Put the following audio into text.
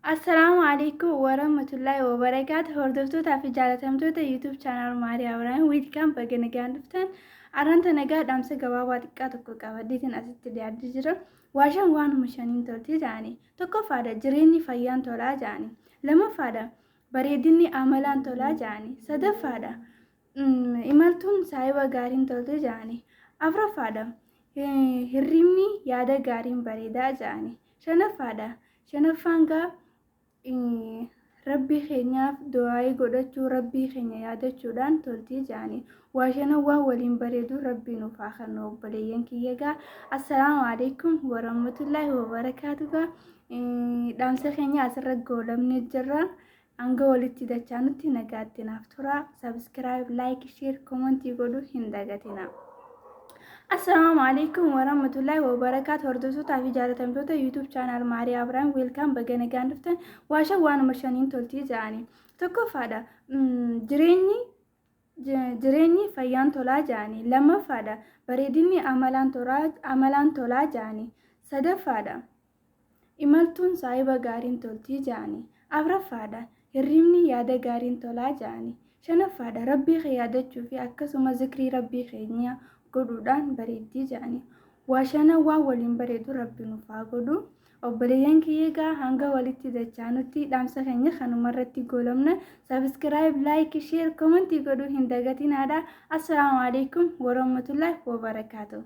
Assalamu alaikum warahmatullahi wabarakatuh. Hordoftoota fi jaalatamtoota YouTube channel Maariyaa Abrahaam wiilkaan baga nagaan dhuftan. Arranta nagaa dhaamsa gabaabaa xiqqaa tokko qabaddeetiin asitti dhiyaatee jira. Waashaan waanuma shaniin toltee jedhani. Tokkoffaadha jireenyi fayyaan tolaa jedhani. Lamaffaadha bareedinni amalaan tolaa jedhani. Sadaffaadha imaltuun saayiba gaariin toltee jedhani. Afuraffaadha hirribni yaada gaariin bareedaa jedhani. Shanaffaan gaa rabbii keenyaaf du'aayii godhachuu rabbii keenya yaadachuudhaan toltii jedhani. Waashanawwan waliin bareedu rabbii nuuf haa kennu obboleeyyan kiyya gaa. Assalaamu alaikum warahmatullahi wabarakaatu gaa. Dhaamsa keenya asirra goolabnee jirra. Hanga walitti dachaanutti nagaatti naaf tura. Subscribe, like, share, comment godhuu hin dagatina. Assalamu alaikum warahmatullahi wabarakatuh. Hordoftoota fi jaalatamtoota YouTube channel Maariyaa Abrahaam wiilkaan baga nagaan dhuftan. Waashaan waanuma shaniin toltii jedhani. Tokkoffaadha jireenyi fayyaan tolaa jedhani. Lamaffaadha bareedinni amalaan tolaa jedhani. Sadaffaadha imaltuun saayiba gaariin toltii jedhani. Afuraffaadha hirribni yaada gaariin tolaa jedhani. Shanaffaadha rabbii kee yaadachuu fi akkasuma zikrii rabbii keenya godhuudhaan bareeddii jedhani. Waashanawwan waliin bareedu rabbi nuuf haa godhu. Obboleeyyan kiyya gaa hanga walitti dachaanutti dhaamsa keenya kanuma irratti goolabna. Subscribe, like, share, comment godhuu hin dagatinaadha. Assalaamu alaikum warahmatullahi wabarakaatuh.